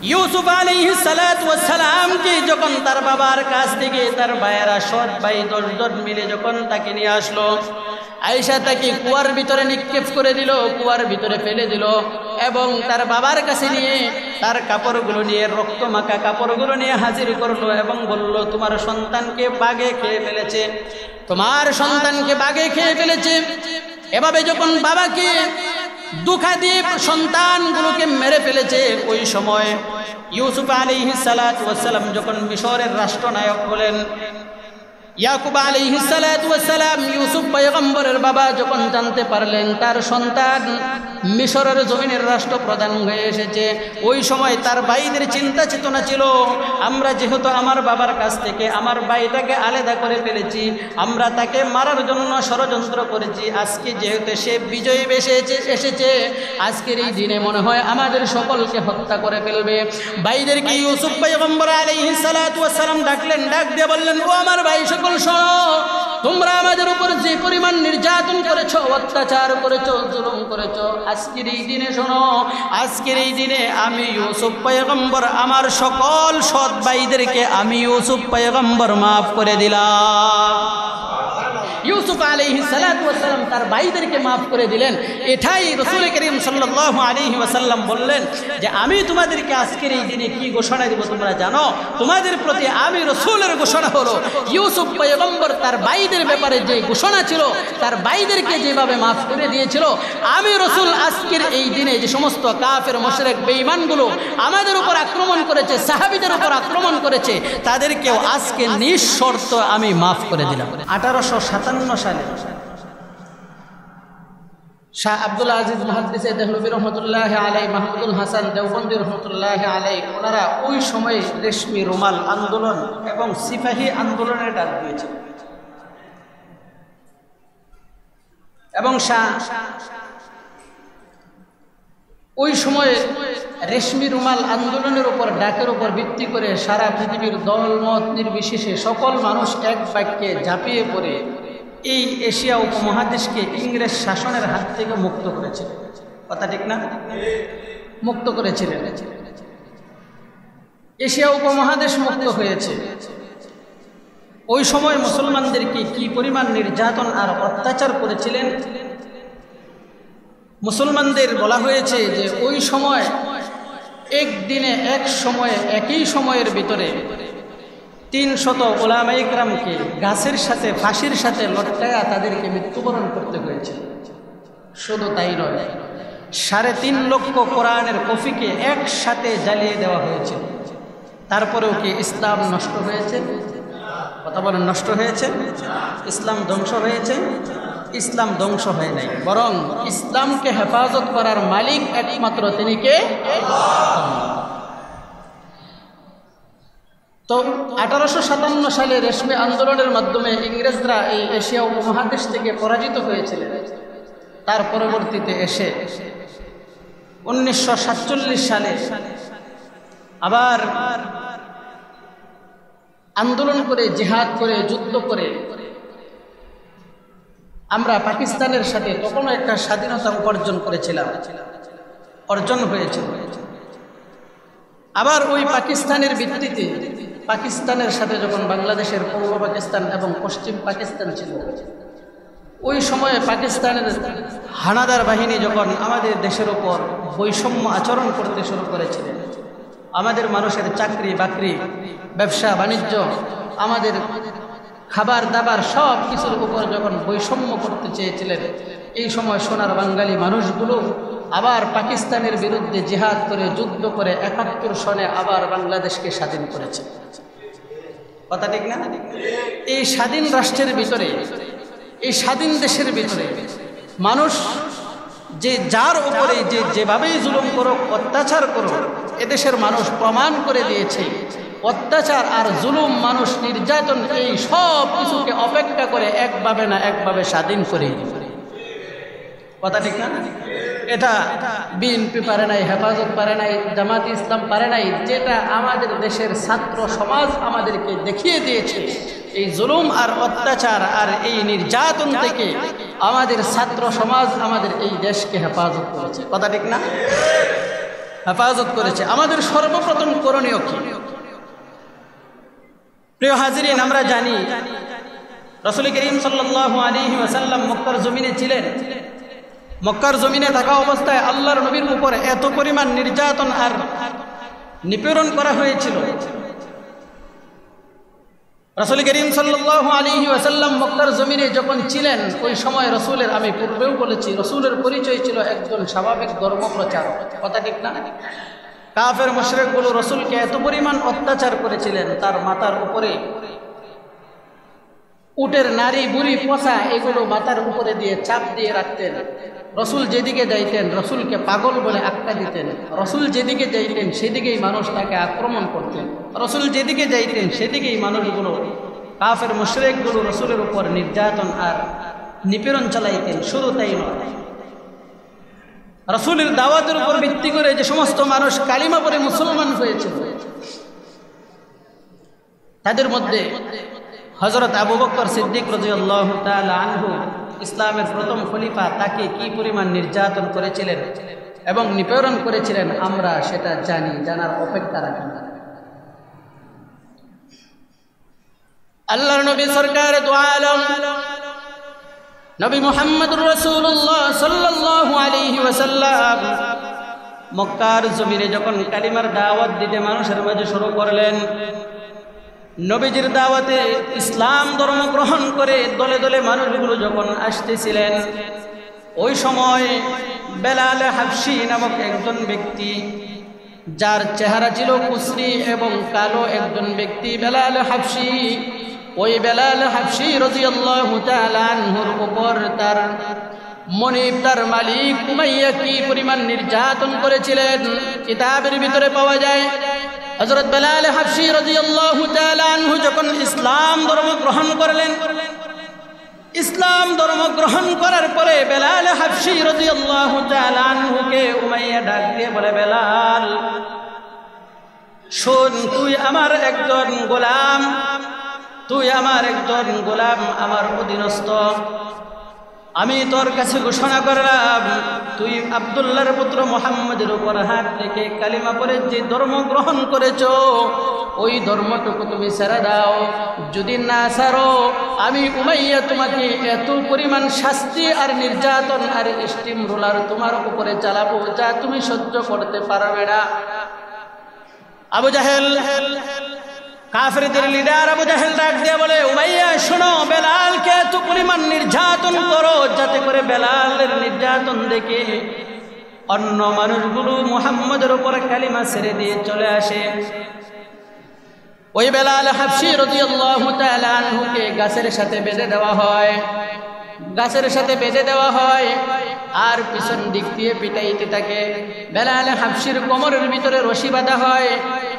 ইউসুফ আলাইহিস সালাতু ওয়াস সালাম কে যখন তার বাবার কাছ থেকে তার ভাইয়েরা সৎ ভাই 10 জন মিলে যখন তাকে নিয়ে আসলো, আয়েশা তাকে কুয়ার ভিতরে নিক্ষেপ করে দিল, কুয়ার ভিতরে ফেলে দিল এবং তার বাবার কাছে নিয়ে তার কাপড়গুলো নিয়ে, রক্ত মাখা কাপড়গুলো নিয়ে হাজির করলো এবং বলল, তোমার সন্তানকে বাঘে খেয়ে ফেলেছে, তোমার সন্তানকে বাঘে খেয়ে ফেলেছে। এভাবে যখন বাবাকে দুঃখা দিয়ে সন্তানগুলোকে মেরে ফেলেছে, ওই সময় ইউসুফ আলাইহিস সালাতু ওয়াস সালাম যখন মিশরের রাষ্ট্রনায়ক হলেন, ইয়াকুব আলাইহিস সালাতু ওয়াস সালাম ইউসুফ পয়গম্বরের বাবা যখন জানতে পারলেন তার সন্তান মিশরের জমিনের রাষ্ট্রপ্রধান হয়ে এসেছে, ওই সময় তার ভাইদের চিন্তা চেতনা ছিল, আমরা যেহেতু আমার বাবার কাছ থেকে আমার ভাইটাকে আলাদা করে ফেলেছি, আমরা তাকে মারার জন্য ষড়যন্ত্র করেছি, আজকে যেহেতু সে বিজয়ী বেশে এসেছে, আজকের এই দিনে মনে হয় আমাদের সকলকে হত্যা করে ফেলবে। ভাইদেরকে ইউসুফ পয়গম্বর আলাইহিস সালাতু ওয়াস সালাম ডাকলেন, ডাক দিয়ে বললেন, ও আমার ভাই সকল শোনো, তোমরা আমাদের উপর যে পরিমাণ নির্যাতন করেছো, অত্যাচার করেছো, জুলুম করেছো, আজকের এই দিনে শোনো, আজকের এই দিনে আমি ইউসুফ পয়গম্বর আমার সকল সৎ ভাইদেরকে আমি ইউসুফ পয়গম্বর মাফ করে দিলাম। ইউসুফ আলাইহিস সালাতু ওয়াস সালাম তার ভাইদেরকে মাফ করে দিলেন। এটাই রাসূল করিম সাল্লাল্লাহু আলাইহি ওয়াসাল্লাম বললেন যে আমি তোমাদেরকে আজকের এই দিনে কি ঘোষণা দেব তোমরা জানো? তোমাদের প্রতি আমি রাসূলের ঘোষণা হলো, ইউসুফ পয়গম্বর তার ভাইদের ব্যাপারে যে ঘোষণা ছিল, তার ভাইদেরকে যেভাবে মাফ করে দিয়েছিল, আমি রাসূল আজকের এই দিনে যে সমস্ত কাফের মুশরিক বেঈমানগুলো আমাদের উপর আক্রমণ করেছে, সাহাবীদের উপর আক্রমণ করেছে, তাদেরকেও আজকে নিঃশর্ত আমি মাফ করে দিলাম। 1857 সালে শাহ আব্দুল আজিজ মুহাদ্দিসে দেহলভী রহমতুল্লাহ আলাইহি, মাহমুদুল হাসান দেওবন্দি রহমতুল্লাহ আলাইহি, ওনারা ওই সময় রেশমি রুমাল আন্দোলন এবং সিপাহী আন্দোলনের ডাক দিয়েছেন এবং ওই সময়ে রেশমি রুমাল আন্দোলনের উপর ডাকের উপর ভিত্তি করে সারা পৃথিবীর দলমত নির্বিশেষে সকল মানুষ এক বাক্যে ঝাঁপিয়ে পড়ে এই এশিয়া উপমহাদেশকে ইংরেজ শাসনের হাত থেকে মুক্ত করেছিল। কথা ঠিক না? মুক্ত করেছিলেন। এশিয়া উপমহাদেশ মুক্ত হয়েছে। ওই সময় মুসলমানদেরকে কি পরিমাণ নির্যাতন আর অত্যাচার করেছিলেন। মুসলমানদের বলা হয়েছে যে ওই সময় একদিনে একই সময়ের ভিতরে 300 উলামায়ে কেরামকে গাছের সাথে ফাঁসির সাথে লটকায়া তাদেরকে মৃত্যুবরণ করতে হয়েছে। শুধু তাই নয়, 3.5 লক্ষ কোরআনের কপিকে একসাথে জ্বালিয়ে দেওয়া হয়েছে। তারপরেও কি ইসলাম নষ্ট হয়েছে? কথা বলেন, নষ্ট হয়েছে? ইসলাম ধ্বংস হয়েছে? ইসলাম ধ্বংস হয় নাই, বরং ইসলামকে হেফাজত করার মালিক একমাত্র তিনি কে? তো 1857 সালে রেশমি আন্দোলনের মাধ্যমে ইংরেজরা এই এশিয়া উপমহাদেশ থেকে পরাজিত হয়েছিলেন। তার পরবর্তীতে এসে 1947 সালে আবার আন্দোলন করে, জিহাদ করে, যুদ্ধ করে আমরা পাকিস্তানের সাথে তখনও একটা স্বাধীনতা অর্জন হয়েছিল। আবার ওই পাকিস্তানের ভিত্তিতে পাকিস্তানের সাথে যখন বাংলাদেশের পূর্ব পাকিস্তান এবং পশ্চিম পাকিস্তান ছিল, ওই সময়ে পাকিস্তানের হানাদার বাহিনী যখন আমাদের দেশের ওপর বৈষম্য আচরণ করতে শুরু করেছিলেন, আমাদের মানুষের চাকরি বাকরি, ব্যবসা বাণিজ্য, আমাদের খাবার দাবার সব কিছুর উপর যখন বৈষম্য করতে চেয়েছিলেন, এই সময় সোনার বাঙালি মানুষগুলো আবার পাকিস্তানের বিরুদ্ধে জিহাদ করে, যুদ্ধ করে 71 সনে আবার বাংলাদেশকে স্বাধীন করেছে। কথা ঠিক না? এই স্বাধীন রাষ্ট্রের ভিতরে, এই স্বাধীন দেশের ভিতরে মানুষ যে যার উপরে যেভাবেই জুলুম করুক, অত্যাচার করুক, এদেশের মানুষ প্রমাণ করে দিয়েছে অত্যাচার আর জুলুম, মানুষ নির্যাতন, এই সব কিছুকে অপেক্ষা করে একভাবে না একভাবে স্বাধীন করে। কথা ঠিক না? এটা বিএনপি পারে নাই, হেফাজত পারে নাই, জামাতে ইসলাম পারে নাই, যেটা আমাদের দেশের ছাত্র সমাজ আমাদেরকে দেখিয়ে দিয়েছে। এই জুলুম আর অত্যাচার আর এই নির্যাতন থেকে আমাদের ছাত্র সমাজ আমাদের এই দেশকে হেফাজত করেছে। কথা ঠিক না? হেফাজত করেছে। আমাদের সর্বপ্রথম করণীয় কি? প্রিয় হাজিরিন, আমরা জানি রাসূল করিম সাল্লাল্লাহু আলাইহি ওয়াসাল্লাম মক্কার জমিনে ছিলেন। মক্কার জমিনে থাকা অবস্থায় আল্লাহর নবীর উপর এত পরিমাণ নির্যাতন আর নিপীড়ন করা হয়েছিল। রাসূল করিম সাল্লাল্লাহু আলাইহি ওয়াসাল্লাম মক্কার জমিনে যখন ছিলেন, ওই সময় রাসূলের, আমি পূর্বেও বলেছি, রাসূলের পরিচয় ছিল একজন স্বাভাবিক ধর্মপ্রচারক। কথা ঠিক না? কাফের মুশরিকগুলো রাসূলকে এত পরিমাণ অত্যাচার করেছিলেন, তার মাথার উপরে উটের নারী বুড়ি পচা এগুলো মাথার উপরে দিয়ে চাপ দিয়ে রাখতেন। রাসূল যেদিকে যাইতেন রাসূলকে পাগল বলে আখ্যা দিতেন। রাসূল যেদিকে যাইতেন সেদিকেই মানুষ তাকে আক্রমণ করতেন। রাসূল যেদিকে যাইতেন সেদিকেই মানুষগুলো, কাফের মুশরিকগুলো রাসূলের উপর নির্যাতন আর নিপীড়ন চালাইতেন। শুধু তাই নয়, রাসূলের দাওয়াতের উপর ভিত্তি করে যে সমস্ত মানুষ কালিমা পড়ে মুসলমান হয়েছিল, তাদের মধ্যে হযরত আবু বকর সিদ্দিক রাদিয়াল্লাহু তাআলা আনহু, ইসলামের প্রথম খলিফা, তাকে কি পরিমাণ নির্যাতন করেছিলেন এবং নিপীড়ন করেছিলেন আমরা সেটা জানি, জানার অপেক্ষা রাখি না। আল্লাহর নবী সরকার দু আলম নবী মুহাম্মদুর রাসূলুল্লাহ সাল্লাল্লাহু আলাইহি ওয়াসাল্লাম মক্কার জমিনে যখন কালিমার দাওয়াত দিতে মানুষের মাঝে শুরু করলেন, নবীজির দাওয়াতে ইসলাম ধর্ম গ্রহণ করে দলে দলে মানুষগুলো যখন আসতেছিলেন, ওই সময় বেলাল হাবশী নামক একজন ব্যক্তি, যার চেহারা ছিল কুচরি এবং কালো একজন ব্যক্তি, বেলাল হাবশী, ওই বেলাল হাবশী রাদিয়াল্লাহু তাআলা আনহুর উপর তার মনিব, তার মালিক উমাইয়া কি পরিমাণ নির্যাতন করেছিলেন কিতাবের ভিতরে পাওয়া যায়। হযরত বেলাল হাবশী রাদিয়াল্লাহু তাআলা আনহু যখন ইসলাম ধর্ম গ্রহণ করলেন, ইসলাম ধর্ম গ্রহণ করার পরে বেলাল হাবশী রাদিয়াল্লাহু তাআলা আনহুকে উমাইয়া ডাক দিয়ে বলে, বেলাল শোন, তুই আমার একজন গোলাম, তুই আমার একজন গোলাম, আমার অধীনস্থ। আমি তোর কাছে ঘোষণা করলাম, তুই আব্দুল্লাহর পুত্র মুহাম্মদের উপর হাত রেখে কালিমা পড়ে যে ধর্ম গ্রহণ করেছো, ওই ধর্মটুকু তুমি ছেড়ে দাও। যদি না ছাড়ো, আমি উমাইয়া তোমাকে এত পরিমাণ শাস্তি আর নির্যাতন আর স্টিম রোলার তোমার উপরে চালাবো যা তুমি সহ্য করতে পারবে না। আবু জাহেল, কাফেরদের লিডার আবু জাহেল ডাক দিয়ে বলে, উমাইয়া শোনো, বেলালকে এত পরিমাণ নির্যাতন করো যাতে করে বেলালের নির্যাতন দেখে অন্য মানুষগুলো মুহাম্মদের উপর কালিমা ছেড়ে দিয়ে চলে আসে। ওই বেলাল হাবশী রাদিয়াল্লাহু তাআলা আনহুকে গাছের সাথে বেঁধে দেওয়া হয়, গাছের সাথে বেঁধে দেওয়া হয় আর পিছন দিক দিয়ে পিটাইতে থাকে। বেলাল হাবশীর কোমরের ভিতরে রশি বাঁধা হয়,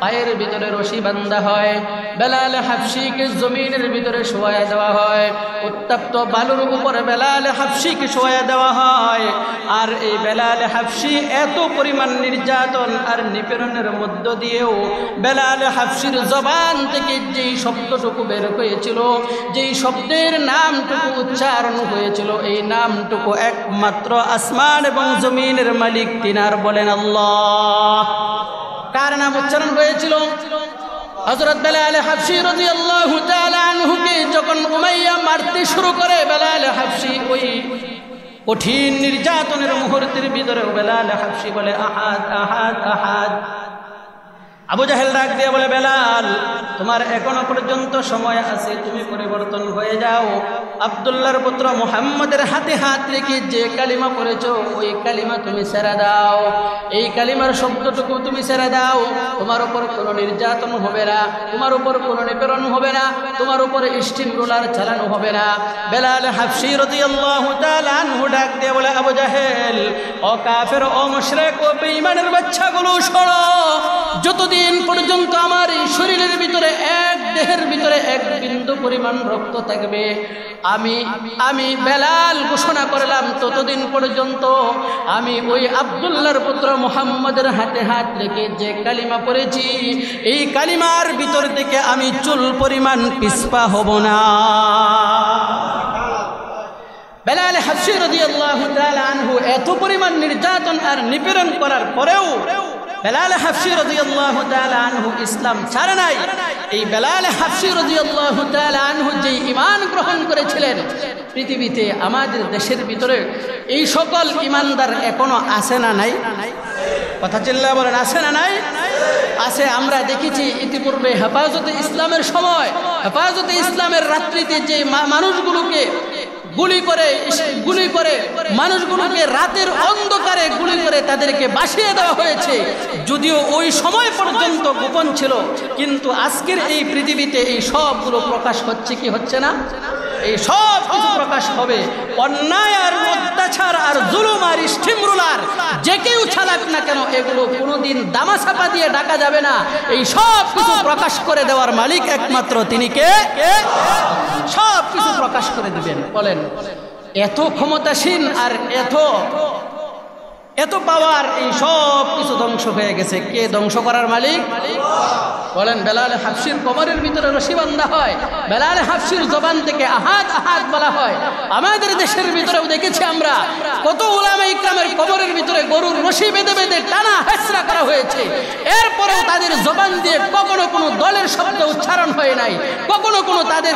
পায়ের ভিতরে রশি বাঁধা হয়। বেলাল হাবশীকে জমিনের ভিতরে শোয়ায়া দেওয়া হয়, উত্তপ্ত বালুর উপরে বেলাল হাবশীকে শোয়ায়া দেওয়া হয়। আর এই বেলাল হাবশী এত পরিমাণ নির্যাতন আর নিপীড়নের মধ্য দিয়েও বেলাল হাবশীর জবান থেকে যেই শব্দটুকু বের হয়েছিল, যেই শব্দের নামটুকু উচ্চারণ হয়েছিল, এই নামটুকু একমাত্র আসমান এবং জমিনের মালিক তিনার, বলেন আল্লাহ। কার নাম উচ্চারণ হয়েছিল? হযরত বেলাল হাবশী রাদিয়াল্লাহু তাআলা আনহুকে যখন উমাইয়া মারতে শুরু করে, বেলাল হাবশী ওই কঠিন নির্যাতনের মুহূর্তের ভিতরে বেলাল হাবশী বলে, আহাদ আহাদ আহাদ। আবু জাহেল ডাক দিয়ে বলে, বেলাল তোমার এখনো পর্যন্ত সময় আছে, তুমি পরিবর্তন হয়ে যাও। আব্দুল্লাহর পুত্র মুহাম্মদের হাতে হাত রেখে যে কালিমা পড়েছো ওই কালিমা তুমি ছেড়ে দাও, এই কালিমার শব্দটুকু তুমি ছেড়ে দাও। তোমার উপর কোনো নির্যাতন হবে না, তোমার উপর কোনো নিপীড়ন হবে না, তোমার উপর স্টিম রোলার চালানো হবে না। বেলাল হাবশী রাদিয়াল্লাহু তাআলা আনহু ডাক দিয়ে বলে, আবু জাহেল, ও কাফের, ও মুশরিক, ও বেঈমানের বাচ্চাগুলো শোনো, যতদিন পর্যন্ত আমার এই শরীরের ভিতরে, এক দেহের ভিতরে এক বিন্দু পরিমাণ রক্ত থাকবে, আমি বেলাল ঘোষণা করলাম, ততদিন পর্যন্ত আমি ওই আব্দুল্লাহর পুত্র মুহাম্মদের হাতে হাত রেখে যে কালিমা পড়েছি, এই কালিমার ভিতর থেকে আমি চুল পরিমাণ পিছপা হব না। বেলাল হাবশী রাদিয়াল্লাহু তাআলা আনহু এত পরিমাণ নির্যাতন আর নিপীড়ন করার পরেও বেলাল হাফসি রাদিয়াল্লাহু তাআলা আনহু ইসলাম ছাড়ে নাই। এই বেলাল হাফসি রাদিয়াল্লাহু তাআলা আনহু যে ঈমান গ্রহণ করেছিলেন, পৃথিবীতে আমাদের দেশের ভিতরে এই সকল ঈমানদার এখনো আছে না নাই? কথা চিল্লা বলেন, আছে না নাই? আছে। আমরা দেখেছি ইতিপূর্বে হেফাজতে ইসলামের সময়, হেফাজতে ইসলামের রাত্রিতে যে মানুষগুলোকে গুলি করে মানুষগুলোকে রাতের অন্ধকারে গুলি করে তাদেরকে বাসিয়ে দেওয়া হয়েছে। যদিও ওই সময় পর্যন্ত গোপন ছিল, কিন্তু আজকের এই পৃথিবীতে এই সবগুলো প্রকাশ হচ্ছে কি হচ্ছে না? এই সব কিছু প্রকাশ হবে। অন্যায় আর অত্যাচার আর জুলুম আর স্টিমরোলার যে কেউ চালাক না কেন, এগুলো কোনোদিন দামাচাপা দিয়ে ডাকা যাবে না। এই সব কিছু প্রকাশ করে দেওয়ার মালিক একমাত্র তিনি কে? সব কিছু প্রকাশ করে দিবেন। বলেন, এত ক্ষমতাসীন আর এত পাওয়ার, এই সব কিছু ধ্বংস হয়ে গেছে। কে ধ্বংস করার মালিক? বলেন। বেলাল হাফসির কোমরের ভিতরে রশি বাঁধা হয়, বেলাল হাফসির জবান থেকে আহাদ আহাদ বলা হয়। আমাদের দেশের ভিতরেও দেখেছি আমরা কত উলামা ইকরামের কোমরের ভিতরে গরুর রশি বেঁধে বেঁধে টানা হেঁচড়া করা হয়েছে। এরপরেও তাদের জবান দিয়ে কখনো কোনো দলের শব্দ উচ্চারণ হয় নাই, কখনো কোনো তাদের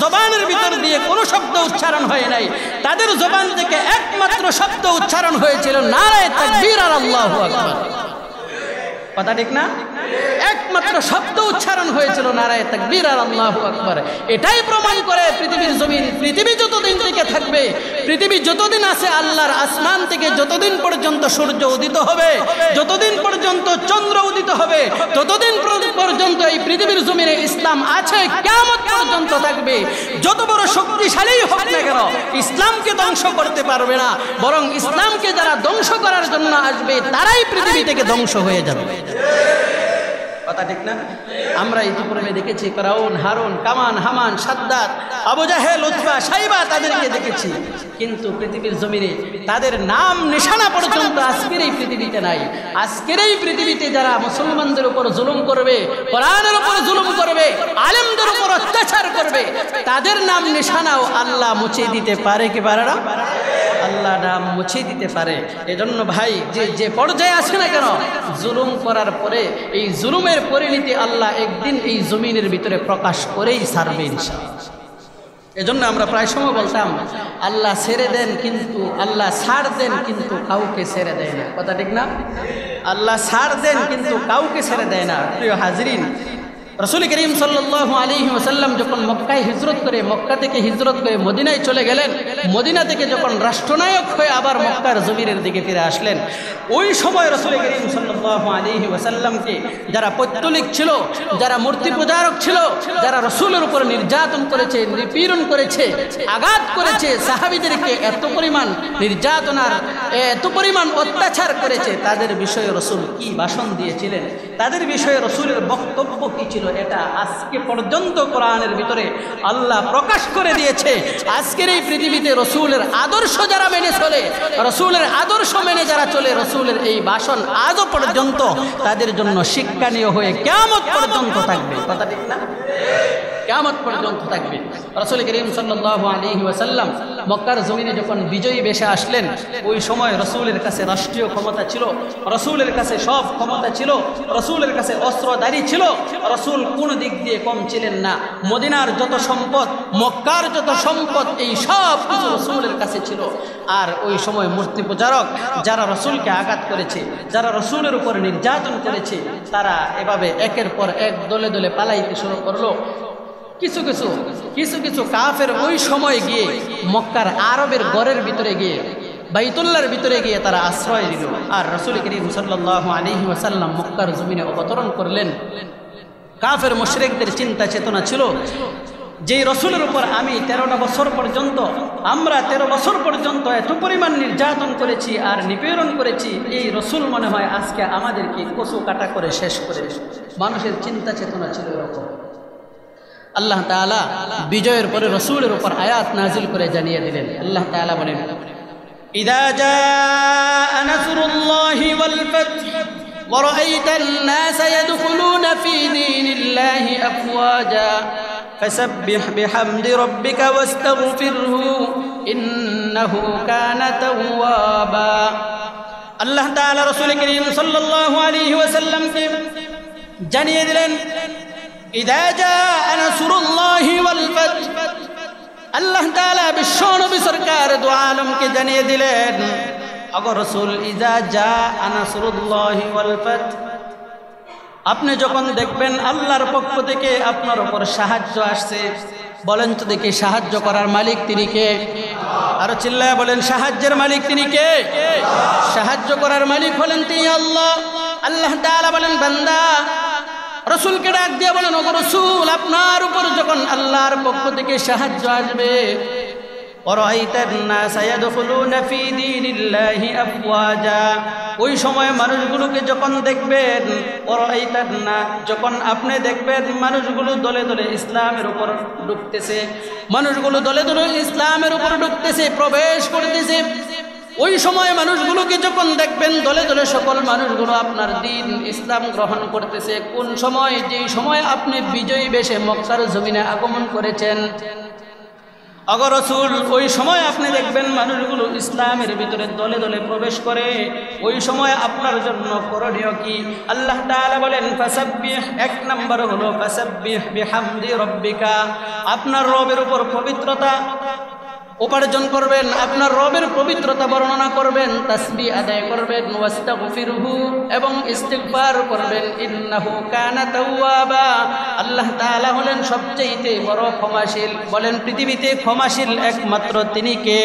জবানের ভিতর দিয়ে কোনো শব্দ উচ্চারণ হয় নাই। তাদের জবান থেকে একমাত্র শব্দ উচ্চারণ হয়েছিল নারায়ে তাকবীর আর আল্লাহু আকবার। কথা ঠিক না? একমাত্র শব্দ উচ্চারণ হয়েছিল নারায়ে তাকবীর আর আল্লাহু আকবার। এটাই প্রমাণ করে পৃথিবীর জমিন, পৃথিবী যতদিন থেকে থাকবে, পৃথিবী যতদিন আছে, আল্লাহর আসমান থেকে যতদিন পর্যন্ত সূর্য উদিত হবে, যতদিন পর্যন্ত চন্দ্র উদিত হবে, ততদিন পর্যন্ত এই পৃথিবীর জমিনে ইসলাম আছে, কিয়ামত পর্যন্ত থাকবে। যত বড় শক্তিশালী হোক না কেন, ইসলামকে ধ্বংস করতে পারবে না, বরং ইসলামকে যারা ধ্বংস করার জন্য আসবে তারাই পৃথিবী থেকে ধ্বংস হয়ে যাবে। কথা ঠিক না? আমরা ইতিপূর্বে দেখেছি ফিরআউন, হারুন, কামান, হামান, সাদ্দাত, আবু জাহেল, উতবা, সাইবা, তাদেরকে দেখেছি। কিন্তু পৃথিবীর জমিনে তাদের নাম নিশানা পর্যন্ত আজকের এই পৃথিবীতে নাই। আজকের এই পৃথিবীতে যারা মুসলমানদের উপর জুলুম করবে, কোরআনের উপর জুলুম করবে, আলেমদের উপর অত্যাচার করবে, তাদের নাম নিশানাও আল্লাহ মুছে দিতে পারে কি পারে না? আল্লাহ নাম মুছে দিতে পারে। এজন্য ভাই, যে পর্যায়ে আছে না কেন, জুলুম করার পরে এই জুলুমের পরিণতি আল্লাহ একদিন এই জমিনের ভিতরে প্রকাশ করেই ছাড়বে ইনশাআল্লাহ। এজন্য আমরা প্রায় সময় বলতাম, আল্লাহ ছেড়ে দেন কিন্তু আল্লাহ ছাড় দেন কিন্তু কাউকে ছেড়ে দেয় না। কথা ঠিক না? আল্লাহ ছাড় দেন কিন্তু কাউকে ছেড়ে দেয় না। প্রিয় হাজরিন, রাসূল করিম সাল্লাল্লাহু আলাইহি ওয়াসাল্লাম যখন মক্কায় হিজরত করে, মক্কা থেকে হিজরত করে মদিনায় চলে গেলেন, মদিনা থেকে যখন রাষ্ট্রনায়ক হয়ে আবার মক্কার জমিনের দিকে ফিরে আসলেন, ওই সময় রাসূল করিম সাল্লাল্লাহু আলাইহি ওয়াসাল্লামকে যারা পৌত্তলিক ছিল, যারা মূর্তি পূজারক ছিল, যারা রাসূলের উপর নির্যাতন করেছে, নিপীড়ন করেছে, আঘাত করেছে, সাহাবীদেরকে এত পরিমাণ নির্যাতনার, এত পরিমাণ অত্যাচার করেছে, তাদের বিষয়ে রাসূল কি ভাষণ দিয়েছিলেন, তাদের বিষয়ে রাসূলের বক্তব্য কি ছিল, এটা আজকে পর্যন্ত কোরআনের ভিতরে আল্লাহ প্রকাশ করে দিয়েছে। আজকের এই পৃথিবীতে রাসূলের আদর্শ যারা মেনে চলে, রাসূলের আদর্শ মেনে যারা চলে, রাসূলের এই ভাষণ আজও পর্যন্ত তাদের জন্য শিক্ষণীয় হয়ে কিয়ামত পর্যন্ত থাকবে। কথা ঠিক না? কিয়ামত পর্যন্ত থাকবে। রাসূল করিম সাল্লাল্লাহু আলাইহি ওয়াসাল্লাম মক্কার জমিনে যখন বিজয়ী বেশে আসলেন, ওই সময় রাসূলের কাছে রাষ্ট্রীয় ক্ষমতা ছিল, রাসূলের কাছে সব ক্ষমতা ছিল, রাসূলের কাছে অস্ত্রধারী ছিল। রাসূল কোন দিক দিয়ে কম ছিলেন না। মদিনার যত সম্পদ, মক্কার যত সম্পদ, এই সব কিছু রাসূলের কাছে ছিল। আর ওই সময় মূর্তি পূজারক যারা রাসূলকে আঘাত করেছে, যারা রাসূলের উপর নির্যাতন করেছে, তারা এভাবে একের পর এক দলে দলে পালাইতে শুরু করলো। কিছু কিছু কাফের ওই সময় গিয়ে মক্কার আরবের গড়ের ভিতরে গিয়ে, বাইতুল্লাহর ভিতরে গিয়ে তারা আশ্রয় দিল। আর রাসূল করিম সাল্লাল্লাহু আলাইহি ওয়াসাল্লাম মক্কার জমিনে অবতরণ করলেন। কাফের মুশরিকদের চিন্তা চেতনা ছিল, যে রাসূলের উপর আমি 13টা বছর পর্যন্ত, আমরা 13 বছর পর্যন্ত এত পরিমাণ নির্যাতন করেছি আর নিপীড়ন করেছি, এই রাসূল মনে হয় আজকে আমাদেরকে কচু কাটা করে শেষ করে। মানুষের চিন্তা চেতনা ছিল এরকম। আল্লাহ তাআলা বিজয়ের পরে রাসূলের উপর আয়াত নাজিল করে জানিয়ে দিলেন। আল্লাহ তাআলা বলেন, ইযা জাআ নাসরুল্লাহি ওয়াল ফাতহ ওয়া রাআইতান নাসা ইয়াদখুলুনা ফী দীনিল্লাহি আফওয়াজা ফাসাব্বিহ বিহামদি রাব্বিকা ওয়াস্তাগফিরহু ইন্নাহু কানা তাওয়াবা। আল্লাহ তাআলা রাসূল করিম সাল্লাল্লাহু আলাইহি ওয়াসাল্লামকে জানিয়ে দিলেন, ইযা জাআ নাসরুল্লাহি ওয়াল ফাত। আল্লাহ তাআলা বিশ্ব নবী সরকার দু আলমকে জানিয়ে দিলেন, আগো রাসূল, ইযা জাআ নাসরুল্লাহি ওয়াল ফাত, আপনি যখন দেখবেন আল্লাহর পক্ষ থেকে আপনার উপর সাহায্য আসছে, বলেন তো দেখি সাহায্য করার মালিক তিনি কে? আরো চিল্লায় বলেন, সাহায্যের মালিক তিনি কে? সাহায্য করার মালিক হলেন তিনি আল্লাহ। আল্লাহ তাআলা বলেন, বান্দা রাসূলকে ডাক দিয়ে বলেন, ওগো রাসূল, আপনার উপর যখন আল্লাহর পক্ষ থেকে সাহায্য আসবে, ওরাইতান নাস ইয়াদখুলুনা ফি দীনিল্লাহি আফওয়াজা, ওই সময় মানুষগুলোকে যখন দেখবেন, ওরাইতান নাস, যখন আপনি দেখবেন মানুষগুলো দলে দলে ইসলামের উপর ঢুকতেছে, মানুষগুলো দলে দলে ইসলামের উপর ঢুকতেছে, প্রবেশ করতেছে, ওই সময় মানুষগুলোকে যখন দেখবেন দলে দলে সকল মানুষগুলো আপনার দিন ইসলাম গ্রহণ করতেছে, কোন সময়? যেই সময় আপনি বিজয়ী বেশে মক্কার জমিনে আগমন করেছেন, আগো রাসূল, ওই সময় আপনি দেখবেন মানুষগুলো ইসলামের ভিতরে দলে দলে প্রবেশ করে, ওই সময় আপনার জন্য করণীয় কি? আল্লাহ তাআলা বলেন, ফাসাব্বিহ, এক নম্বর হলো ফাসাব্বিহ বিহামদি রাব্বিকা, আপনার রবের উপর পবিত্রতা উপার্জন করবেন, আপনার রবের পবিত্রতা বর্ণনা করবেন, তাসবিহ আদায় করবেন, ওয়াস্তাগফিরহু, এবং ইস্তিগফার করবেন, ইন্নাহু কানা তাওয়াবা, আল্লাহ তাআলা হলেন সবচেয়ে বড় ক্ষমাশীল। বলেন, পৃথিবীতে ক্ষমাশীল একমাত্র তিনি কে?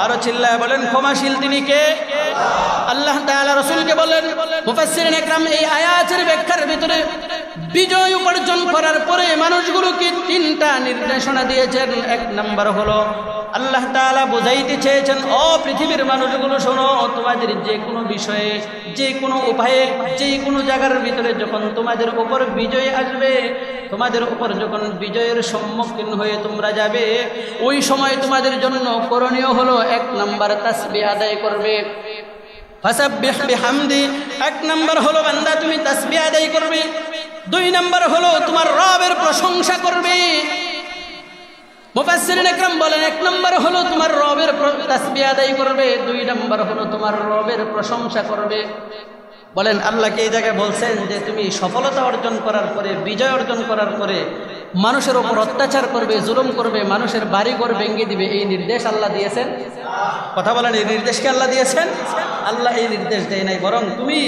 আরো চিল্লায় বলেন, ক্ষমাশীল তিনি কে? আল্লাহ তাআলা রাসূলকে বলেন, মুফাসসিরিন ইকরাম এই আয়াতের ব্যাখ্যার ভিতরে বিজয় উপার্জন করার পরে মানুষগুলোকে তিনটা নির্দেশনা দিয়েছেন। এক নম্বর হলো আল্লাহ তাআলা বোঝাইতে চেয়েছেন, ও পৃথিবীর মানুষগুলো শোনো, তোমাদের যে কোনো বিষয়ে, যে কোনো উপায়ে, যে কোনো জায়গার ভিতরে যখন তোমাদের উপর বিজয় আসবে, তোমাদের উপর যখন বিজয়ের সম্মুখীন হয়ে তোমরা যাবে, ওই সময় তোমাদের জন্য করণীয় হলো এক নম্বর তাসবিহ আদায় করবে, ফাসাব্বিহ বিহামদি, এক নম্বর হলো বান্দা তুমি তাসবিহ আদায় করবে, দুই নম্বর হলো তোমার রবের প্রশংসা করবে। মুফাসসিরিন ইকরাম বলেন, এক নম্বর হলো তোমার রবের তাসবিহ আদায় করবে, দুই নম্বর হলো তোমার রবের প্রশংসা করবে। বলেন, আল্লাহকে এই জায়গায় বলছেন যে তুমি সফলতা অর্জন করার পরে, বিজয় অর্জন করার পরে মানুষের ওপর অত্যাচার করবে, জুলুম করবে, মানুষের বাড়িঘর ভেঙে দিবে, এই নির্দেশ আল্লাহ দিয়েছেন? কথা বলেন, এই নির্দেশ কি আল্লাহ দিয়েছেন? আল্লাহ এই নির্দেশ দেয় নাই, বরং তুমি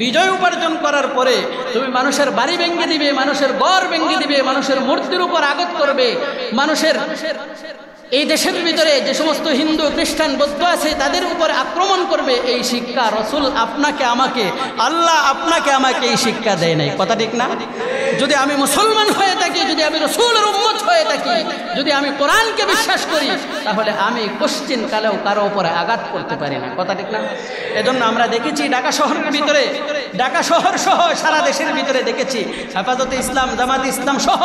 বিজয় উপার্জন করার পরে তুমি মানুষের বাড়ি ভেঙে দিবে, মানুষের ঘর ভেঙে দিবে, মানুষের মূর্তির উপর আঘাত করবে, মানুষের এই দেশের ভিতরে যে সমস্ত হিন্দু, খ্রিস্টান, বৌদ্ধ আছে তাদের উপর আক্রমণ করবে। এই শিক্ষা রাসূল আপনাকে আমাকে, আল্লাহ আপনাকে আমাকে এই শিক্ষা দেয় নাই। কথা ঠিক না? যদি আমি মুসলমান হয়ে থাকি, যদি আমি রাসূলের উম্মত হয়ে থাকি, যদি আমি কোরআনকে বিশ্বাস করি, তাহলে আমি কোশ্চিন কালেও কারো উপরে আঘাত করতে পারি না। কথা ঠিক না? এজন্য আমরা দেখেছি ঢাকা শহরের ভিতরে, ঢাকা শহর সহ সারা দেশের ভিতরে দেখেছি হেফাজতে ইসলাম, জামাতে ইসলাম সহ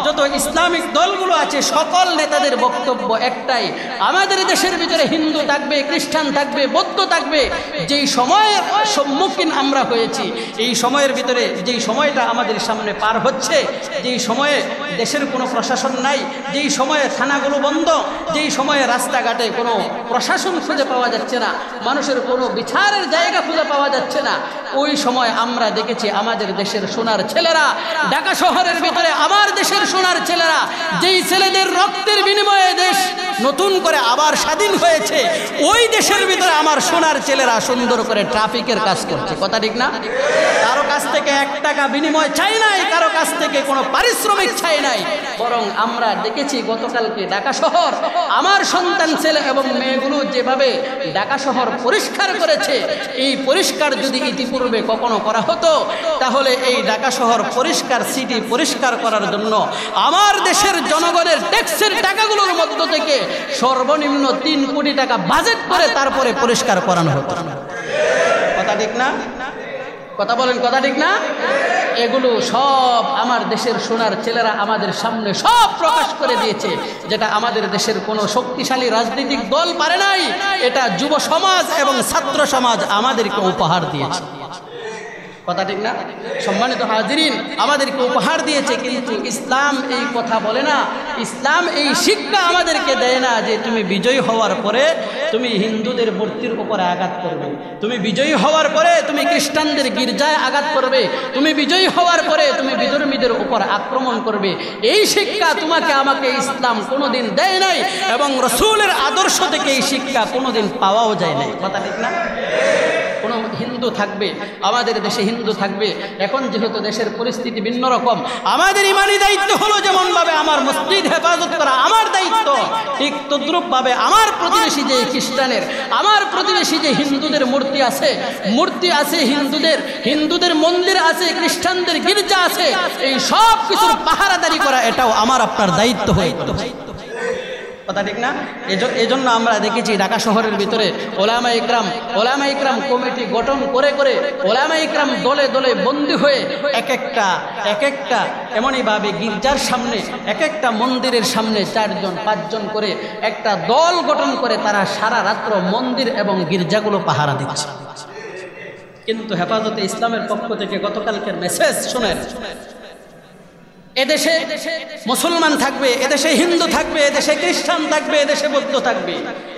যত ইসলামিক দলগুলো আছে, সকল নেতাদের বক্তব্য একটাই, আমাদের দেশের ভিতরে হিন্দু থাকবে, খ্রিস্টান থাকবে, বৌদ্ধ থাকবে। যেই সময়ের সম্মুখীন আমরা হয়েছি, এই সময়ের ভিতরে যেই সময়টা আমাদের সামনে পার হচ্ছে, যেই সময়ে দেশের কোনো প্রশাসন নাই, যেই সময়ে থানাগুলো বন্ধ, যেই সময়ে রাস্তাঘাটে কোনো প্রশাসন খুঁজে পাওয়া যাচ্ছে না, মানুষের কোনো বিচারের জায়গা খুঁজে পাওয়া যাচ্ছে না, ওই সময় আমরা দেখেছি আমাদের দেশের সোনার ছেলেরা, ঢাকা শহরের ভিতরে আমার দেশের সোনার ছেলেরা, যেই ছেলেদের রক্তের বিনিময়ে দেশ নতুন করে আবার স্বাধীন হয়েছে, ওই দেশের ভিতরে আমার সোনার ছেলেরা সুন্দর করে ট্রাফিকের কাজ করছে। কথা ঠিক না? কারো কাছ থেকে 1 টাকা বিনিময় চাই নাই, কারো কাছ থেকে কোনো পারিশ্রমিক চাই নাই, বরং আমরা দেখেছি গতকালকে ঢাকা শহর, আমার সন্তান ছেলে এবং মেয়েগুলো যেভাবে ঢাকা শহর পরিষ্কার করেছে, এই পরিষ্কার যদি ইতিপূর্বে কখনো করা হতো, তাহলে এই ঢাকা শহর পরিষ্কার সিটি পরিষ্কার করার জন্য আমার দেশের জনগণের ট্যাক্সের টাকাগুলোর মধ্য থেকে সর্বনিম্ন 3 কোটি টাকা বাজেট করে তারপরে পরিষ্কার করানো হতো। কথা ঠিক না? কথা বলেন, কথা ঠিক না? এগুলো সব আমার দেশের সোনার ছেলেরা আমাদের সামনে সব প্রকাশ করে দিয়েছে, যেটা আমাদের দেশের কোনো শক্তিশালী রাজনৈতিক দল পারে নাই, এটা যুব সমাজ এবং ছাত্র সমাজ আমাদেরকে উপহার দিয়েছে। কথা ঠিক না? সম্মানিত হাজিরিন, আমাদেরকে উপহার দিয়েছে, কিন্তু ইসলাম এই কথা বলে না, ইসলাম এই শিক্ষা আমাদেরকে দেয় না যে তুমি বিজয়ী হওয়ার পরে তুমি হিন্দুদের মূর্তির উপরে আঘাত করবে, তুমি বিজয়ী হওয়ার পরে তুমি খ্রিস্টানদের গির্জায় আঘাত করবে, তুমি বিজয়ী হওয়ার পরে তুমি বিধর্মীদের উপর আক্রমণ করবে। এই শিক্ষা তোমাকে আমাকে ইসলাম কোনোদিন দেয় নাই, এবং রসুলের আদর্শ থেকে এই শিক্ষা কোনোদিন পাওয়াও যায় নাই। কথা ঠিক না? কোনো হিন্দু থাকবে, আমাদের দেশে হিন্দু থাকবে, এখন যেহেতু দেশের পরিস্থিতি ভিন্ন রকম, আমাদের ইমানি দায়িত্ব হলো যেমনভাবে আমার মসজিদ হেফাজত করা আমার দায়িত্ব, ঠিক তদ্রূপভাবে আমার প্রতিবেশী যে খ্রিস্টানের, আমার প্রতিবেশী যে হিন্দুদের মূর্তি আছে হিন্দুদের মন্দির আছে, খ্রিস্টানদের গির্জা আছে, এই সব কিছুর পাহারাদারি করা এটাও আমার আপনার দায়িত্ব হয়ে পড়ে। কথা ঠিক না? এজন্য আমরা দেখেছি ঢাকা শহরের ভিতরে ওলামা ইকরাম কমিটি গঠন করে ওলামা ইকরাম দলে দলে বন্দী হয়ে এক একটা এমনইভাবে গির্জার সামনে, এক একটা মন্দিরের সামনে 4-5 জন করে একটা দল গঠন করে তারা সারা রাত্র মন্দির এবং গির্জাগুলো পাহারা দিচ্ছে। কিন্তু হেফাজতে ইসলামের পক্ষ থেকে গতকালকের মেসেজ শুনেন, এদেশে মুসলমান থাকবে, এদেশে হিন্দু থাকবে, এদেশে খ্রিস্টান থাকবে, এদেশে বৌদ্ধ থাকবে,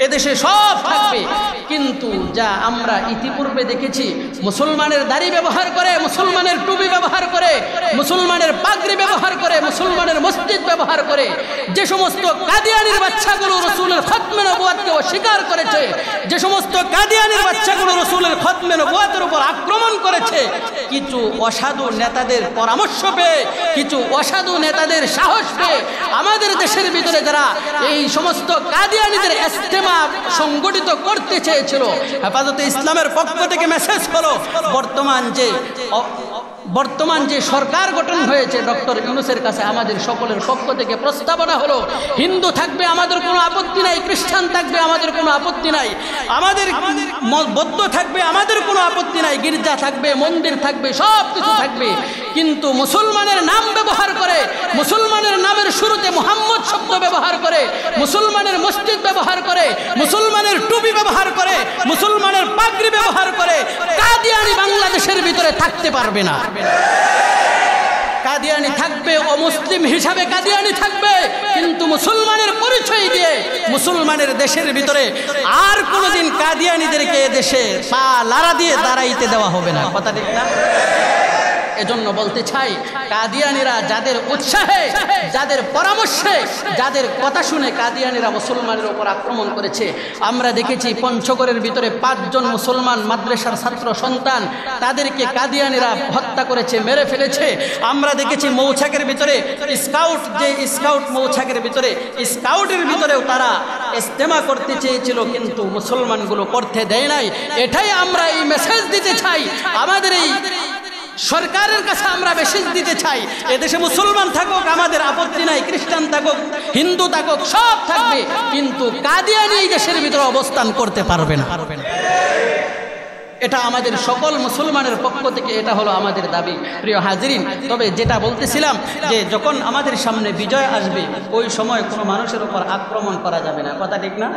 এদেশে সব থাকবে, কিন্তু যা আমরা ইতিপূর্বে দেখেছি, মুসলমানের দাড়ি ব্যবহার করে, মুসলমানের টুপি ব্যবহার করে, মুসলমানের পাগড়ি ব্যবহার করে, মুসলমানের মসজিদ ব্যবহার করে, যে সমস্ত কাদিয়ানির বাচ্চাগুলো রসুলের খতমে নবুয়তকে অস্বীকার করেছে, যে সমস্ত কাদিয়ানির বাচ্চাগুলো রসুলের খতমে নবুয়তের উপর আক্রমণ করেছে, কিছু অসাধু নেতাদের পরামর্শ পেয়ে, কিছু অসাধু নেতাদের সাহস পেয়ে আমাদের দেশের ভিতরে যারা এই সমস্ত কাদিয়ানীদের ইজতেমা সংগঠিত করতে চেয়েছিল, হেফাজতে ইসলামের পক্ষ থেকে মেসেজ হলো, বর্তমান যে সরকার গঠন হয়েছে ডক্টর ইউনূসের কাছে আমাদের সকলের পক্ষ থেকে প্রস্তাবনা হলো, হিন্দু থাকবে আমাদের কোনো আপত্তি নাই, খ্রিস্টান থাকবে আমাদের কোনো আপত্তি নাই, আমাদের বৌদ্ধ থাকবে আমাদের কোনো আপত্তি নাই, গির্জা থাকবে, মন্দির থাকবে, সব কিছু থাকবে, কিন্তু মুসলমানের নাম ব্যবহার করে, মুসলমানের নামের শুরুতে মুহাম্মদ শব্দ ব্যবহার করে, মুসলমানের মসজিদ ব্যবহার করে, মুসলমানের টুপি ব্যবহার করে, মুসলমানের পাগড়ি ব্যবহার করে কাদিয়ানি বাংলাদেশের ভিতরে থাকতে পারবে না। কাদিয়ানি থাকবে, অমুসলিম হিসাবে কাদিয়ানি থাকবে, কিন্তু মুসলমানের পরিচয় দিয়ে মুসলমানের দেশের ভিতরে আর কোনোদিন কাদিয়ানিদেরকে দেশে পা লাড়া দিয়ে দাঁড়াইতে দেওয়া হবে না। কথা ঠিক না? এজন্য বলতে চাই, কাদিয়ানীরা যাদের উৎসাহে, যাদের পরামর্শে, যাদের কথা শুনে কাদিয়ানীরা মুসলমানের উপর আক্রমণ করেছে, আমরা দেখেছি পঞ্চগড়ের ভিতরে 5 জন মুসলমান মাদ্রাসার ছাত্র সন্তান, তাদেরকে কাদিয়ানীরা হত্যা করেছে, মেরে ফেলেছে। আমরা দেখেছি মৌচাকের ভিতরে স্কাউট মৌচাকের ভিতরে স্কাউটের ভিতরেও তারা ইজতেমা করতে চেয়েছিল, কিন্তু মুসলমানগুলো করতে দেয় নাই। এটাই আমরা এই মেসেজ দিতে চাই, আমাদের এই সরকারের কাছে আমরা মেসেজ দিতে চাই, এদেশে মুসলমান থাকুক আমাদের আপত্তি নাই, খ্রিস্টান থাকুক, হিন্দু থাকুক, সব থাকবে, কিন্তু কাদিয়ানি এই দেশের ভিতরে অবস্থান করতে পারবে না। এটা আমাদের সকল মুসলমানের পক্ষ থেকে এটা হলো আমাদের দাবি। প্রিয় হাজিরিন, তবে যেটা বলতেছিলাম যে যখন আমাদের সামনে বিজয় আসবে, ওই সময় কোনো মানুষের উপর আক্রমণ করা যাবে না। কথা ঠিক না?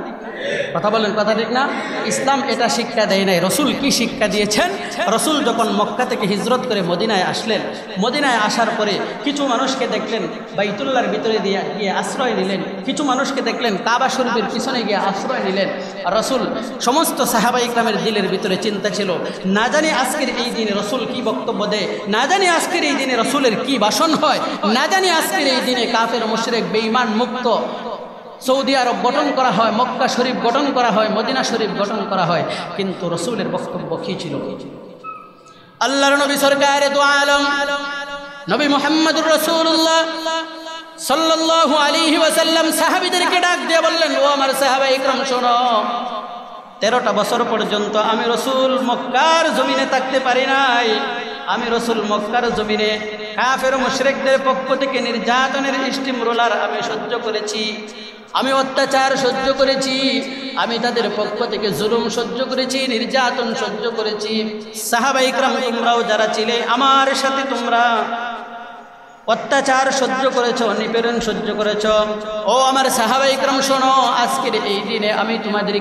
কথা বলেন, কথা ঠিক না? ইসলাম এটা শিক্ষা দেয় নাই। রসুল কি শিক্ষা দিয়েছেন? রসুল যখন মক্কা থেকে হিজরত করে মদিনায় আসলেন, মদিনায় আসার পরে কিছু মানুষকে দেখলেন বাইতুল্লাহর ভিতরে গিয়ে আশ্রয় নিলেন, কিছু মানুষকে দেখলেন কাবা শরীফের পিছনে গিয়ে আশ্রয় নিলেন। রসুল সমস্ত সাহাবা ইকরামের দিলের ভিতরে চিন্তা ছিল, না জানি আজকের এই দিনে রসুল কি বক্তব্য দেয়, না জানি আজকের এই দিনে রসুলের কি ভাষণ হয়, না জানি আজকের এই দিনে কাফের মুশরিক বেঈমান মুক্ত সৌদি আরব গঠন করা হয়, মক্কা শরীফ গঠন করা হয়, মদিনা শরীফ গঠন করা হয়, কিন্তু রসুলের বক্তব্য কি ছিল? আল্লাহর নবী সরকারে দু আলম নবী মুহাম্মদুর রাসূলুল্লাহ সাল্লাল্লাহু আলাইহি ওয়াসাল্লাম সাহাবীদেরকে ডাক দিয়ে বললেন, ও আমার সাহাবা ইকরাম শোনো, 13টা বছর পর্যন্ত আমি রসুল মক্কার জমিনে থাকতে পারি নাই। আমি রসুল মক্কার জমিনে কাফের মুশরিকদের পক্ষ থেকে নির্যাতনের স্টিম রোলার আমি সহ্য করেছি, আমি অত্যাচার সহ্য করেছি, আমি তাদের পক্ষ থেকে জুলুম সহ্য করেছি, নির্যাতন সহ্য করেছি। সাহাবা ইকরাম তোমরাও যারা ছিলে আমার সাথে তোমরা অত্যাচার সহ্য করেছ, নিপীড়ন সহ্য করেছ। ও আমার সাহাবা ইকরাম শোনো, আজকের এই দিনে আমি তোমাদের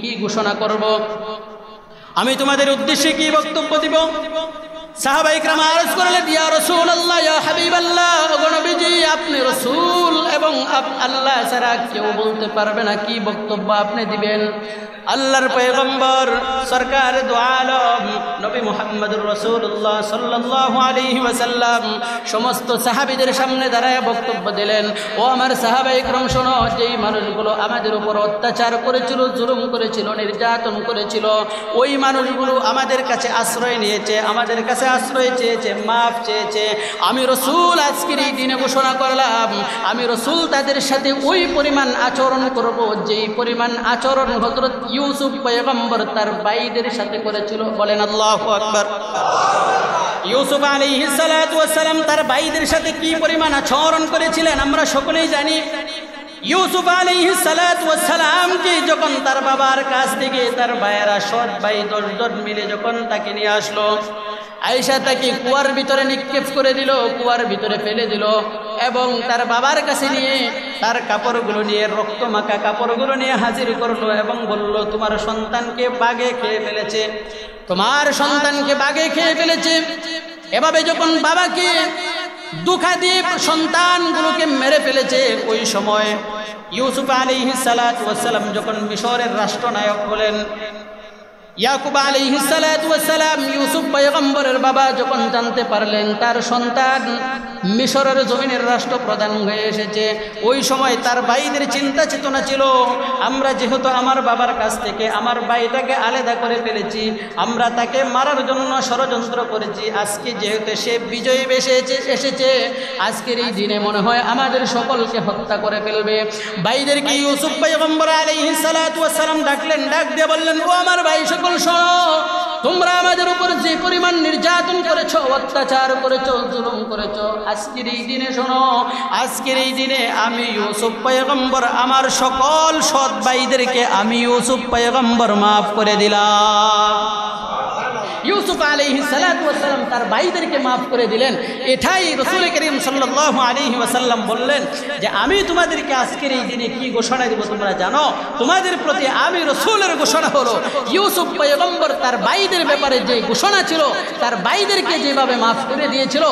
কি ঘোষণা করব, আমি তোমাদের উদ্দেশ্যে কি বক্তব্য দিব? সাহাবায়ে কেরাম আরজ করলেন, ইয়া রাসূলুল্লাহ, ইয়া হাবিবাল্লাহ, ওগো নবীজি, আপনি রাসূল এবং আল্লাহ ছাড়া কেউ বলতে পারবে না, কি বক্তব্য আপনি দিবেন? আল্লাহর পয়গম্বর সরকার দু আলম নবী মুহাম্মদুর রাসূলুল্লাহ সাল্লাল্লাহু আলাইহি ওয়াসাল্লাম সমস্ত সাহাবীদের সামনে দাঁড়ায় বক্তব্য দিলেন, ও আমার সাহাবায়ে কেরাম শোনো, যেই মানুষগুলো আমাদের উপর অত্যাচার করেছিল, জুলুম করেছিল, নির্যাতন করেছিল, ওই মানুষগুলো আমাদের কাছে আশ্রয় নিয়েছে, আমাদের কাছে আশ্রয় চেয়েছে, মাফ চেয়েছে। আমি রাসূল আজকের এই দিনে ঘোষণা করলাম, আমি রাসূল তাদের সাথে ওই পরিমাণ আচরণ করব যেই পরিমাণ আচরণ হযরত ইউসুফ পয়গম্বর তার ভাইদের সাথে করেছিল। বলেন আল্লাহু আকবার। ইউসুফ আলাইহিস সালাতু ওয়াস সালাম তার ভাইদের সাথে কি পরিমাণ আচরণ করেছিলেন আমরা সকলেই জানি। ইউসুফ আলাইহিস সালাতু ওয়াস সালামকে যখন তার বাবার কাছ থেকে তার ভাইয়েরা সৎ ভাই 10 জন মিলে যখন তাকে নিয়ে আসলো, আয়েশা তাকে কুয়ার ভিতরে নিক্ষেপ করে দিল, কুয়ার ভিতরে ফেলে দিল এবং তার বাবার কাছে নিয়ে তার কাপড়গুলো নিয়ে, রক্ত মাখা কাপড়গুলো নিয়ে হাজির করলো এবং বলল, তোমার সন্তানকে বাঘে খেয়ে ফেলেছে, তোমার সন্তানকে বাঘে খেয়ে ফেলেছে। এভাবে যখন বাবাকে দুঃখা দিয়ে সন্তানগুলোকে মেরে ফেলেছে, ওই সময় ইউসুফ আলাইহিস সালাতু ওয়াস সালাম যখন মিশরের রাষ্ট্রনায়ক হলেন, ইয়াকুব আলাইহিস সালাতু ওয়াস সালাম ইউসুফ পয়গম্বরের বাবা যখন জানতে পারলেন তার সন্তান মিশরের জমিনের রাষ্ট্রপ্রধান হয়ে এসেছে, ওই সময় তার ভাইদের চিন্তা চেতনা ছিল, আমরা যেহেতু আমার বাবার কাছ থেকে আমার ভাইটাকে আলাদা করে ফেলেছি, আমরা তাকে মারার জন্য ষড়যন্ত্র করেছি, আজকে যেহেতু সে বিজয়ী বেশে এসেছে, আজকের এই দিনে মনে হয় আমাদের সকলকে হত্যা করে ফেলবে। ভাইদেরকে ইউসুফ পয়গম্বর আলাইহিস সালাতু ওয়াস সালাম ডাকলেন, ডাক দিয়ে বললেন, ও আমার ভাই সকল শোনো, তোমরা আমাদের উপর যে পরিমাণ নির্যাতন করেছো, অত্যাচার করেছো, জুলুম করেছো, আজকের এই দিনে শোনো, আজকের এই দিনে আমি ইউসুফ পয়গম্বর আমার সকল সৎ ভাইদেরকে আমি ইউসুফ পয়গম্বর মাফ করে দিলাম। ইউসুফ আলাইহিস সালাতু ওয়াস সালাম তার ভাইদেরকে মাফ করে দিলেন। এটাই রাসূল করিম সাল্লাল্লাহু আলাইহি ওয়াসাল্লাম বললেন যে আমি তোমাদেরকে আজকের এই দিনে কি ঘোষণা দেব তোমরা জানো? তোমাদের প্রতি আমি রাসূলের ঘোষণা হলো, ইউসুফ পয়গম্বর তার ভাইদের ব্যাপারে যে ঘোষণা ছিল, তার ভাইদেরকে যেভাবে মাফ করে দিয়েছিল,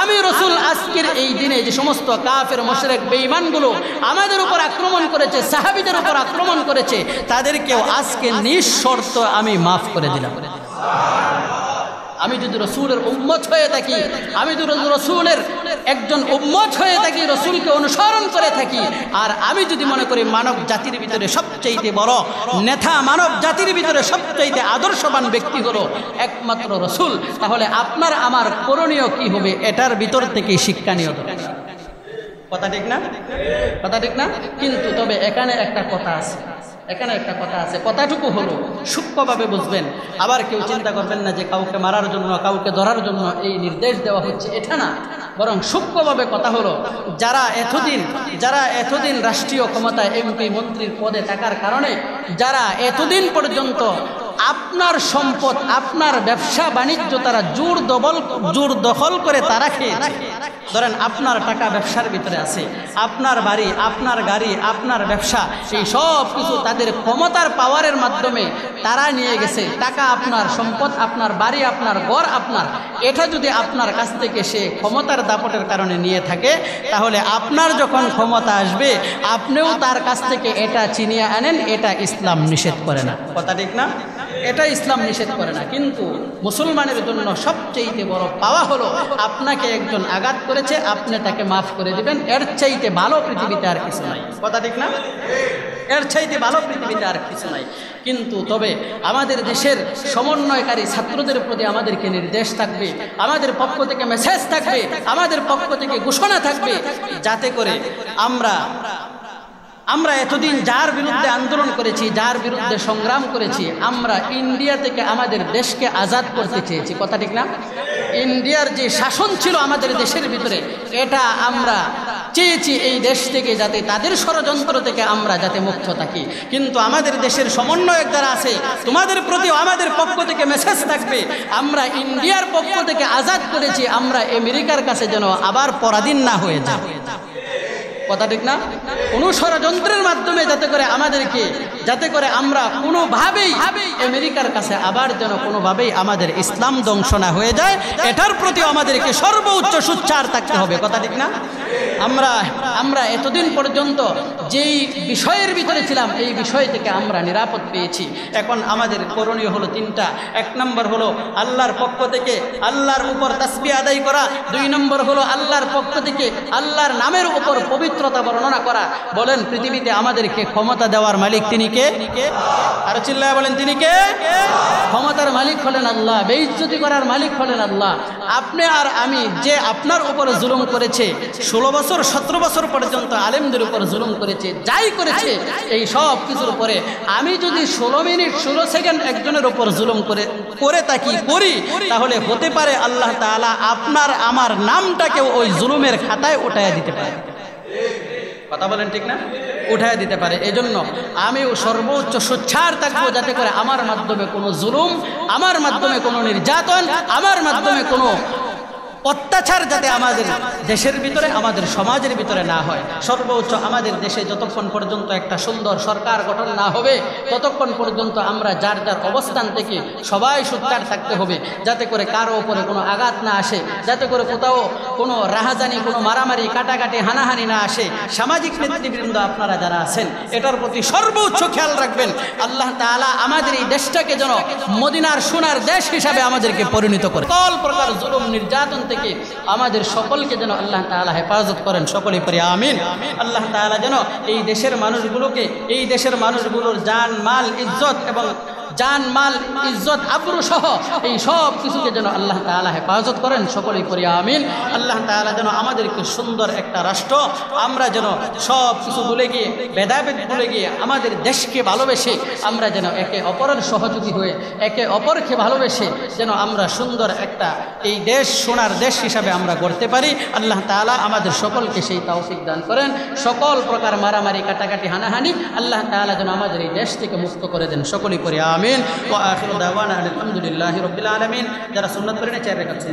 আমি রাসূল আজকের এই দিনে যে সমস্ত কাফের মুশরিক বেঈমানগুলো আমাদের উপর আক্রমণ করেছে, সাহাবীদের উপর আক্রমণ করেছে, তাদেরকেও আজকে নিঃশর্ত আমি মাফ করে দিলাম। আমি যদি রসুলের উম্মত হয়ে থাকি, আমি যদি রসুলের একজন উম্মত হয়ে থাকি, রসুলকে অনুসরণ করে থাকি, আর আমি যদি মনে করি মানব জাতির ভিতরে সবচাইতে বড় নেতা, মানব জাতির ভিতরে সবচাইতে আদর্শবান ব্যক্তি হলো একমাত্র রসুল, তাহলে আপনার আমার করণীয় কি হবে এটার ভিতর থেকেই শিক্ষা নিয়ে হবে। কথা ঠিক না? কথা ঠিক না? কিন্তু তবে এখানে একটা কথা আছে, এখানে একটা কথা আছে, কথাটুকু হলো সূক্ষ্মভাবে বুঝবেন। আবার কেউ চিন্তা করবেন না যে কাউকে মারার জন্য, কাউকে ধরার জন্য এই নির্দেশ দেওয়া হচ্ছে, এটা না, বরং সূক্ষ্মভাবে কথা হলো যারা এতদিন রাষ্ট্রীয় ক্ষমতায় এমপি মন্ত্রীর পদে থাকার কারণে যারা এতদিন পর্যন্ত আপনার সম্পদ, আপনার ব্যবসা বাণিজ্য তারা জোর দখল করে তারা খেয়েছে। ধরেন আপনার টাকা ব্যবসার ভিতরে আছে, আপনার বাড়ি, আপনার গাড়ি, আপনার ব্যবসা, এই সব কিছু তাদের ক্ষমতার পাওয়ারের মাধ্যমে তারা নিয়ে গেছে। টাকা আপনার, সম্পদ আপনার, বাড়ি আপনার, ঘর আপনার। এটা যদি আপনার কাছ থেকে সে ক্ষমতার দাপটের কারণে নিয়ে থাকে, তাহলে আপনার যখন ক্ষমতা আসবে আপনিও তার কাছ থেকে এটা ছিনিয়ে আনেন, এটা ইসলাম নিষেধ করে না। কথা ঠিক না? এটা ইসলাম নিষেধ করে না। কিন্তু মুসলমানের জন্য সবচেয়ে বড় পাওয়া হলো আপনাকে একজন আঘাত করেছে, আপনি তাকে মাফ করে দিবেন। এর চাইতে ভালো পৃথিবীতে আর কিছু নাই। কথা ঠিক না? এর চাইতে ভালো পৃথিবীতে আর কিছু নাই। কিন্তু তবে আমাদের দেশের সমন্বয়কারী ছাত্রদের প্রতি আমাদেরকে নির্দেশ থাকবে, আমাদের পক্ষ থেকে মেসেজ থাকবে, আমাদের পক্ষ থেকে ঘোষণা থাকবে, যাতে করে আমরা এতদিন যার বিরুদ্ধে আন্দোলন করেছি, যার বিরুদ্ধে সংগ্রাম করেছি, আমরা ইন্ডিয়া থেকে আমাদের দেশকে আজাদ করতে চেয়েছি। কথা ঠিক না? ইন্ডিয়ার যে শাসন ছিল আমাদের দেশের ভিতরে, এটা আমরা চেয়েছি এই দেশ থেকে যাতে তাদের ষড়যন্ত্র থেকে আমরা যাতে মুক্ত থাকি। কিন্তু আমাদের দেশের সমন্বয়ক যারা আছে, তোমাদের প্রতি আমাদের পক্ষ থেকে মেসেজ থাকবে, আমরা ইন্ডিয়ার পক্ষ থেকে আজাদ করেছি, আমরা আমেরিকার কাছে যেন আবার পরাধীন না হয়ে যায়। কথা ঠিক না? কোনো ষড়যন্ত্রের মাধ্যমে যাতে করে আমরা কোনোভাবেই আমেরিকার কাছে আবার যেন কোনোভাবেই আমাদের ইসলাম ধ্বংস না হয়ে যায়, এটার প্রতি আমাদেরকে সর্বোচ্চ সোচ্চার থাকতে হবে। কথা ঠিক না? আমরা এতদিন পর্যন্ত যেই বিষয়ের ভিতরে ছিলাম এই বিষয় থেকে আমরা নিরাপদ পেয়েছি। এখন আমাদের করণীয় হলো তিনটা। 1 নম্বর হলো আল্লাহর পক্ষ থেকে আল্লাহর উপর তাসবিহ আদায় করা। 2 নম্বর হলো আল্লাহর পক্ষ থেকে আল্লাহর নামের উপর পবিত্রতা বর্ণনা করা। বলেন, পৃথিবীতে আমাদেরকে ক্ষমতা দেওয়ার মালিক তিনি কে? আর চিল্লায় বলেন, তিনি কে? ক্ষমতার মালিক হলেন আল্লাহ, বেইজ্জতি করার মালিক হলেন আল্লাহ। আপনি আর আমি যে আপনার উপরে জুলুম করেছে, 16 বছর 17 বছর পর্যন্ত আলেমদের উপর জুলুম করেছে, যাই করেছে, এই সব কিছুর পরে আমি যদি 16 মিনিট 16 সেকেন্ড একজনের উপর জুলুম করে থাকি করি, তাহলে হতে পারে আল্লাহ তাআলা আপনার আমার নামটাকেও ওই জুলুমের খাতায় উঠাইয়া দিতে পারে। কথা বলেন ঠিক না? উঠায় দিতে পারে। এই জন্য আমিও সর্বোচ্চ সোচ্চার থাকবো যাতে করে আমার মাধ্যমে কোনো জুলুম, আমার মাধ্যমে কোনো নির্যাতন, আমার মাধ্যমে কোনো অত্যাচার যাতে আমাদের দেশের ভিতরে, আমাদের সমাজের ভিতরে না হয়। সর্বোচ্চ আমাদের দেশে যতক্ষণ পর্যন্ত একটা সুন্দর সরকার গঠন না হবে ততক্ষণ পর্যন্ত আমরা যার যার অবস্থান থেকে সবাই সোচ্চার থাকতে হবে, যাতে করে কারো উপরে কোনো আঘাত না আসে, যাতে করে কোথাও কোনো রাহাজানি, কোনো মারামারি, কাটাকাটি, হানাহানি না আসে। সামাজিক নেতৃবৃন্দ আপনারা যারা আছেন এটার প্রতি সর্বোচ্চ খেয়াল রাখবেন। আল্লাহ তাআলা আমাদের এই দেশটাকে যেন মদিনার সোনার দেশ হিসাবে আমাদেরকে পরিণত করে। সকল প্রকার জুলুম নির্যাতন থেকে আমাদের সকলকে যেন আল্লাহ তাআলা হেফাজত করেন। সকলে পড়ি আমিন। আল্লাহ তাআলা যেন এই দেশের মানুষগুলোকে, এই দেশের মানুষগুলোর জান মাল ইজ্জত এবং জান মাল ইজ্জত আবরু সহ এই সব কিছুকে যেন আল্লাহ তাআলা হেফাজত করেন। সকলেই পড়ি আমিন। আল্লাহ তাআলা যেন আমাদেরকে সুন্দর একটা রাষ্ট্র, আমরা যেন সব কিছু ভুলে গিয়ে, ভেদাভেদ ভুলে গিয়ে আমাদের দেশকে ভালোবেসে আমরা যেন একে অপরের সহযোগী হয়ে একে অপরকে ভালোবেসে যেন আমরা সুন্দর একটা এই দেশ সোনার দেশ হিসাবে আমরা গড়তে পারি। আল্লাহ তাআলা আমাদের সকলকে সেই তৌফিক দান করেন। সকল প্রকার মারামারি, কাটাকাটি, হানাহানি আল্লাহ তাআলা যেন আমাদের এই দেশ থেকে মুক্ত করে দেন। সকলেই পড়ি আমিন। ওয়া আখিরু দাওয়ানা আলহামদুলিল্লাহি রাব্বিল আলামিন। যারা সুন্নাত পড়েন চেয়ারে কাছে